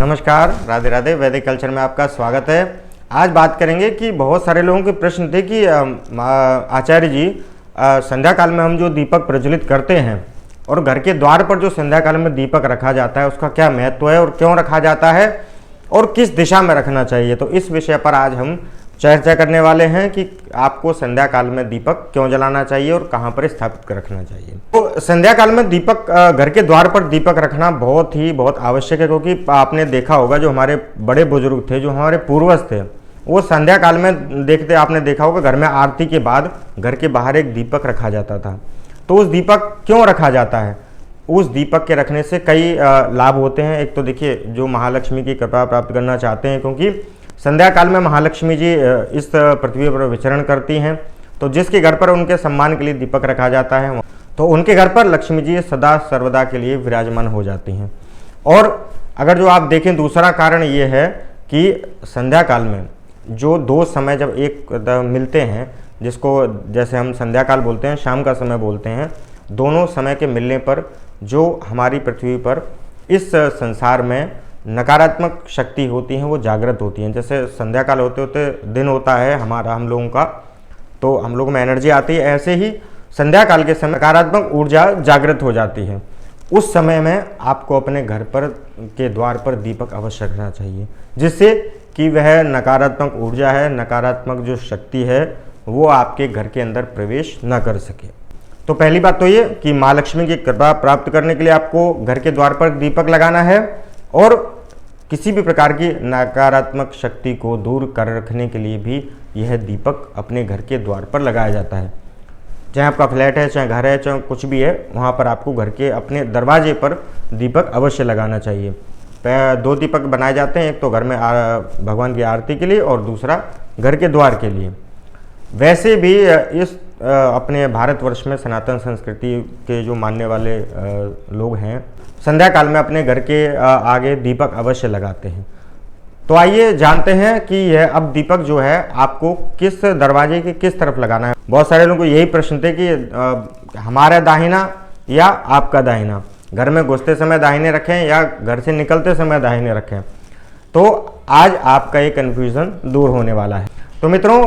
नमस्कार, राधे राधे। वैदिक कल्चर में आपका स्वागत है। आज बात करेंगे कि बहुत सारे लोगों के प्रश्न थे कि आचार्य जी संध्या काल में हम जो दीपक प्रज्वलित करते हैं और घर के द्वार पर जो संध्या काल में दीपक रखा जाता है उसका क्या महत्व है और क्यों रखा जाता है और किस दिशा में रखना चाहिए। तो इस विषय पर आज हम चर्चा करने वाले हैं कि आपको संध्या काल में दीपक क्यों जलाना चाहिए और कहाँ पर स्थापित कर रखना चाहिए। तो संध्या काल में दीपक, घर के द्वार पर दीपक रखना बहुत आवश्यक है, क्योंकि आपने देखा होगा जो हमारे बड़े बुजुर्ग थे, जो हमारे पूर्वज थे, वो संध्या काल में आपने देखा होगा घर में आरती के बाद घर के बाहर एक दीपक रखा जाता था। तो उस दीपक क्यों रखा जाता है? उस दीपक के रखने से कई लाभ होते हैं। एक तो देखिए, जो महालक्ष्मी की कृपा प्राप्त करना चाहते हैं, क्योंकि संध्या काल में महालक्ष्मी जी इस पृथ्वी पर विचरण करती हैं, तो जिसके घर पर उनके सम्मान के लिए दीपक रखा जाता है तो उनके घर पर लक्ष्मी जी सदा सर्वदा के लिए विराजमान हो जाती हैं। और अगर जो आप देखें, दूसरा कारण ये है कि संध्या काल में जो दो समय जब एक मिलते हैं, जिसको जैसे हम संध्या काल बोलते हैं, शाम का समय बोलते हैं, दोनों समय के मिलने पर जो हमारी पृथ्वी पर इस संसार में नकारात्मक शक्ति होती हैं वो जागृत होती हैं। जैसे संध्या काल होते होते दिन होता है हम लोगों का, तो हम लोगों में एनर्जी आती है, ऐसे ही संध्या काल के समय नकारात्मक ऊर्जा जागृत हो जाती है। उस समय में आपको अपने घर पर के द्वार पर दीपक अवश्य रखना चाहिए, जिससे कि वह नकारात्मक ऊर्जा है, नकारात्मक जो शक्ति है वो आपके घर के अंदर प्रवेश न कर सके। तो पहली बात तो ये कि माँ लक्ष्मी की कृपा प्राप्त करने के लिए आपको घर के द्वार पर दीपक लगाना है और किसी भी प्रकार की नकारात्मक शक्ति को दूर कर रखने के लिए भी यह दीपक अपने घर के द्वार पर लगाया जाता है। चाहे आपका फ्लैट है, चाहे घर है, चाहे कुछ भी है, वहाँ पर आपको घर के अपने दरवाजे पर दीपक अवश्य लगाना चाहिए। दो दीपक बनाए जाते हैं, एक तो घर में भगवान की आरती के लिए और दूसरा घर के द्वार के लिए। वैसे भी इस अपने भारतवर्ष में सनातन संस्कृति के जो मानने वाले लोग हैं, संध्या काल में अपने घर के आगे दीपक अवश्य लगाते हैं। तो आइए जानते हैं कि यह अब दीपक जो है आपको किस दरवाजे के किस तरफ लगाना है। बहुत सारे लोगों को यही प्रश्न थे कि हमारा दाहिना या आपका दाहिना, घर में घुसते समय दाहिने रखें या घर से निकलते समय दाहिने रखें। तो आज आपका ये कन्फ्यूज़न दूर होने वाला है। तो मित्रों,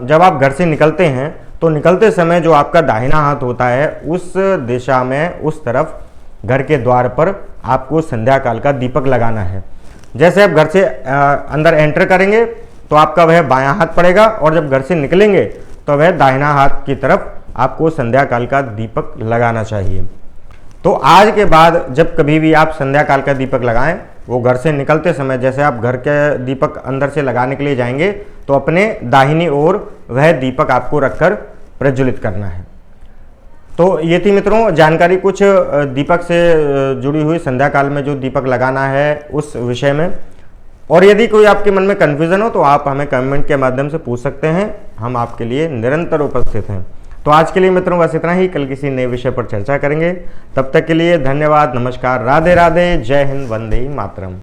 जब आप घर से निकलते हैं तो निकलते समय जो आपका दाहिना हाथ होता है उस दिशा में, उस तरफ घर के द्वार पर आपको संध्या काल का दीपक लगाना है। जैसे आप घर से अंदर एंटर करेंगे तो आपका वह बायां हाथ पड़ेगा और जब घर से निकलेंगे तो वह दाहिना हाथ की तरफ आपको संध्या काल का दीपक लगाना चाहिए। तो आज के बाद जब कभी भी आप संध्या काल का दीपक लगाएं, वो घर से निकलते समय, जैसे आप घर के दीपक अंदर से लगाने के लिए जाएंगे तो अपने दाहिनी ओर वह दीपक आपको रखकर प्रज्वलित करना है। तो ये थी मित्रों जानकारी कुछ दीपक से जुड़ी हुई, संध्या काल में जो दीपक लगाना है उस विषय में। और यदि कोई आपके मन में कन्फ्यूज़न हो तो आप हमें कमेंट के माध्यम से पूछ सकते हैं, हम आपके लिए निरंतर उपस्थित हैं। तो आज के लिए मित्रों बस इतना ही, कल किसी नए विषय पर चर्चा करेंगे। तब तक के लिए धन्यवाद, नमस्कार, राधे राधे, जय हिंद, वंदे मातरम।